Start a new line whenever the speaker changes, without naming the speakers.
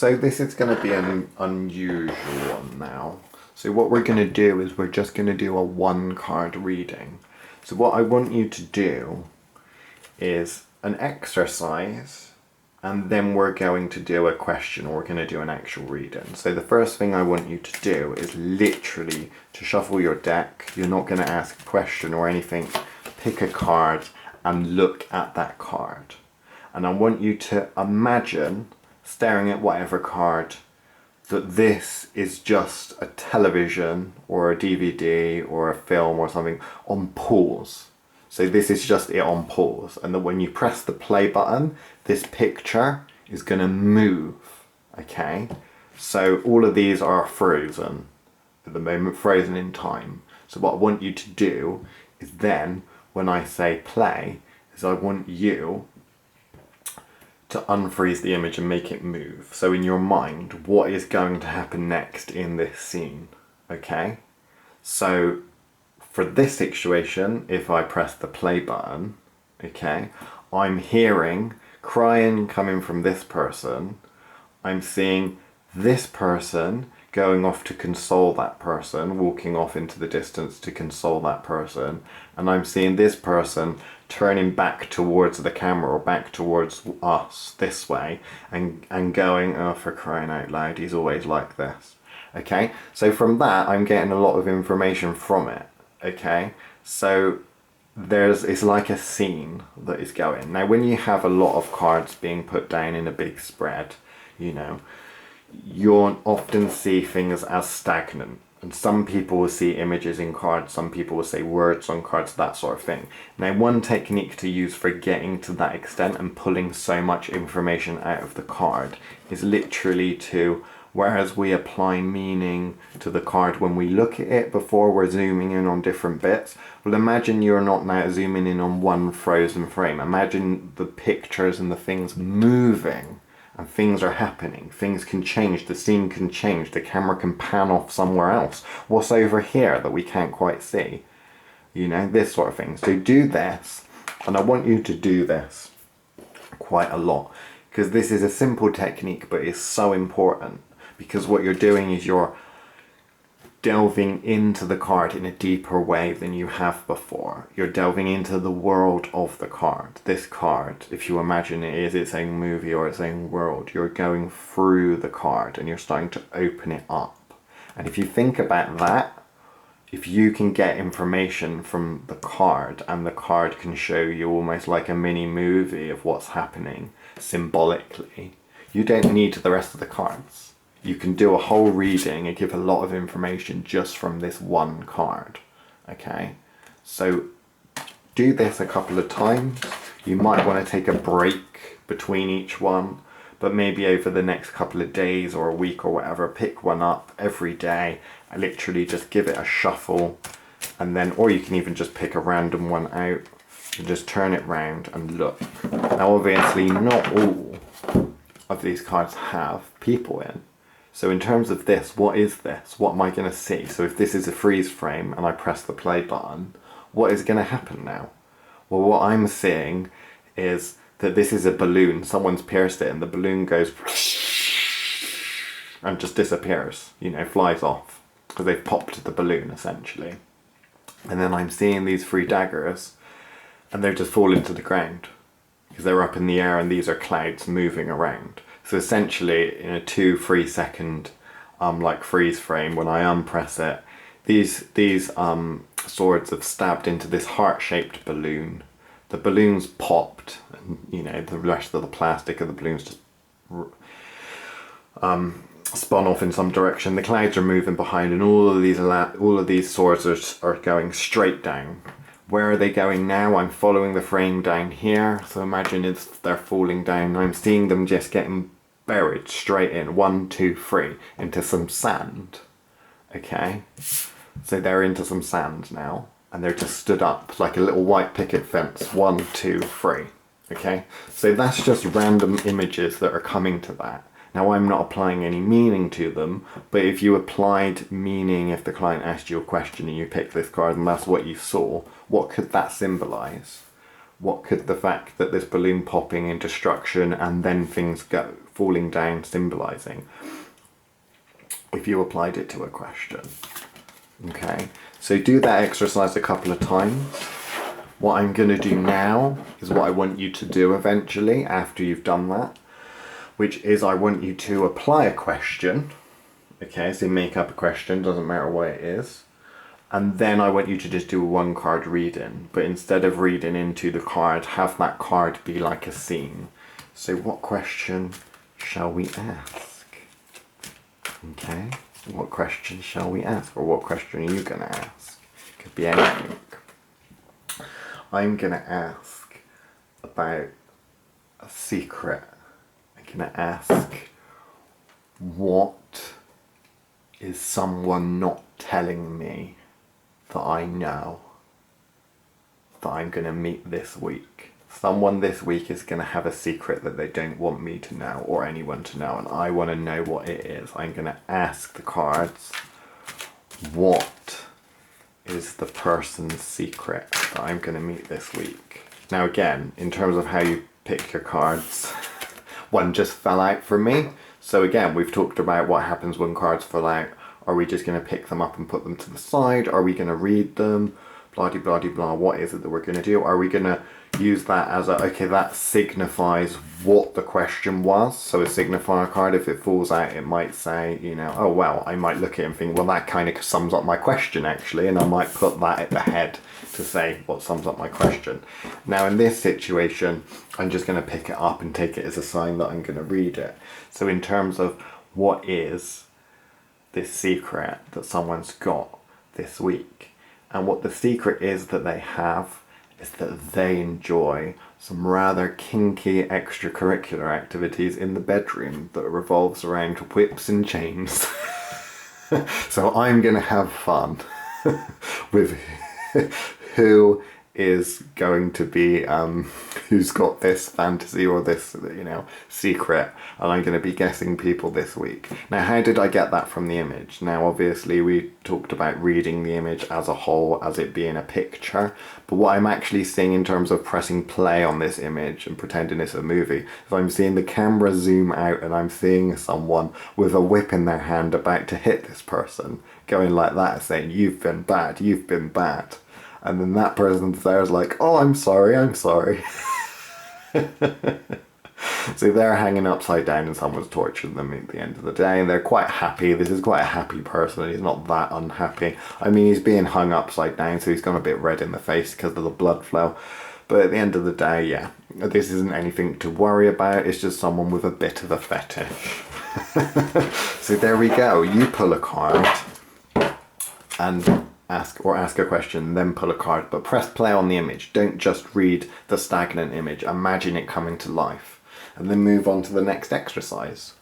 So this is going to be an unusual one now. So what we're going to do is we're just going to do a one card reading. So what I want you to do is an exercise, and then we're going to do a question, or we're going to do an actual reading. So the first thing I want you to do is literally to shuffle your deck. You're not going to ask a question or anything. Pick a card and look at that card. And I want you to imagine staring at whatever card that this is just a television or a DVD or a film or something on pause. So this is just it on pause, and that when you press the play button, this picture is going to move, okay? So all of these are frozen at the moment, frozen in time. So what I want you to do is then, when I say play, is I want you to unfreeze the image and make it move. So in your mind, what is going to happen next in this scene, okay? So for this situation, if I press the play button, okay, I'm hearing crying coming from this person. I'm seeing this person going off to console that person, walking off into the distance to console that person. And I'm seeing this person turning back towards the camera or back towards us this way and going, oh, for crying out loud, he's always like this. Okay, so from that, I'm getting a lot of information from it. Okay, so it's like a scene that is going. Now, when you have a lot of cards being put down in a big spread, you know, you'll often see things as stagnant. And some people will see images in cards, some people will say words on cards, that sort of thing. Now, one technique to use for getting to that extent and pulling so much information out of the card is literally to, whereas we apply meaning to the card when we look at it before we're zooming in on different bits, well, imagine you're not now zooming in on one frozen frame. Imagine the pictures and the things moving, and things are happening. Things can change, the scene can change, the camera can pan off somewhere else. What's over here that we can't quite see? You know, this sort of thing. So do this, and I want you to do this quite a lot, because this is a simple technique, but it's so important. Because what you're doing is you're delving into the card in a deeper way than you have before. You're delving into the world of the card. This card, if you imagine it is its own movie or its own world, you're going through the card and you're starting to open it up. And if you think about that, if you can get information from the card, and the card can show you almost like a mini movie of what's happening symbolically, you don't need the rest of the cards. You can do a whole reading and give a lot of information just from this one card, okay? So do this a couple of times. You might want to take a break between each one, but maybe over the next couple of days or a week or whatever, pick one up every day and literally just give it a shuffle, and then, or you can even just pick a random one out and just turn it round and look. Now, obviously not all of these cards have people in. So in terms of this, what is this? What am I going to see? So if this is a freeze frame and I press the play button, what is going to happen now? Well, what I'm seeing is that this is a balloon. Someone's pierced it and the balloon goes and just disappears, you know, flies off, because they've popped the balloon essentially. And then I'm seeing these three daggers and they're just falling to the ground because they're up in the air and these are clouds moving around. So essentially, in a 2-3 second like freeze frame, when I unpress it, these swords have stabbed into this heart-shaped balloon. The balloon's popped, and you know, the rest of the plastic of the balloon's just spun off in some direction. The clouds are moving behind, and all of these swords are going straight down. Where are they going now? I'm following the frame down here. So imagine they're falling down. I'm seeing them just getting buried straight in, 1, 2, 3, into some sand. Okay? So they're into some sand now. And they're just stood up like a little white picket fence. 1, 2, 3. Okay? So that's just random images that are coming to that. Now, I'm not applying any meaning to them, but if you applied meaning, if the client asked you a question and you picked this card and that's what you saw, what could that symbolize? what could the fact that this balloon popping in destruction and then things go falling down symbolizing if you applied it to a question? Okay, so do that exercise a couple of times. What I'm going to do now is what I want you to do eventually after you've done that, which is I want you to apply a question. Okay, so make up a question, doesn't matter what it is. And then I want you to just do a one card reading, but instead of reading into the card, have that card be like a scene. So what question shall we ask? Okay, what question shall we ask? Or what question are you going to ask? Could be anything. I'm going to ask about a secret. I'm going to ask, what is someone not telling me that I know that I'm going to meet this week? Someone this week is going to have a secret that they don't want me to know or anyone to know, and I want to know what it is. I'm going to ask the cards, what is the person's secret that I'm going to meet this week? Now again, in terms of how you pick your cards, one just fell out for me. So again, we've talked about what happens when cards fall out. Are we just going to pick them up and put them to the side? Are we going to read them? Blah, blah, blah, blah. What is it that we're going to do? Are we going to use that as a, okay, that signifies what the question was. So a signifier card, if it falls out, it might say, you know, oh, well, I might look at it and think, well, that kind of sums up my question, actually. And I might put that at the head to say what sums up my question. Now, in this situation, I'm just going to pick it up and take it as a sign that I'm going to read it. So in terms of what is this secret that someone's got this week, and what the secret is that they have is that they enjoy some rather kinky extracurricular activities in the bedroom that revolves around whips and chains. So I'm gonna have fun with who is going to be who's got this fantasy or this, you know, secret, and I'm going to be guessing people this week. Now, how did I get that from the image? Now, obviously we talked about reading the image as a whole, as it being a picture, but what I'm actually seeing in terms of pressing play on this image and pretending it's a movie is I'm seeing the camera zoom out and I'm seeing someone with a whip in their hand about to hit this person, going like that, saying, you've been bad, you've been bad. And then that person's there is like, oh, I'm sorry, I'm sorry. So they're hanging upside down and someone's torturing them at the end of the day, and they're quite happy. This is quite a happy person. He's not that unhappy. I mean, he's being hung upside down, so he's gone a bit red in the face because of the blood flow. But at the end of the day, yeah, this isn't anything to worry about. It's just someone with a bit of a fetish. So there we go. You pull a card and ask a question, then pull a card, but press play on the image. Don't just read the stagnant image. Imagine it coming to life, and then move on to the next exercise.